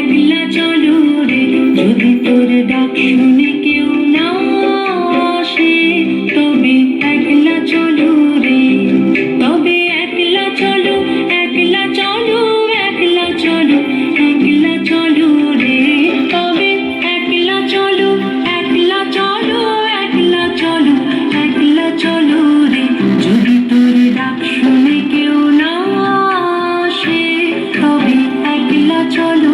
একলা চলো রে, যদি তোর ডাক শুনে কেউ না আসে, তবে একলা চলো রে, তবে একলা চলো, একলা চলো, একলা চলো, একলা চলো রে, তবে একলা চলো, একলা চলো, একলা চলো, একলা চলো রে, যদি তোর ডাক শুনে কেউ না আসে, তবে একলা চলো।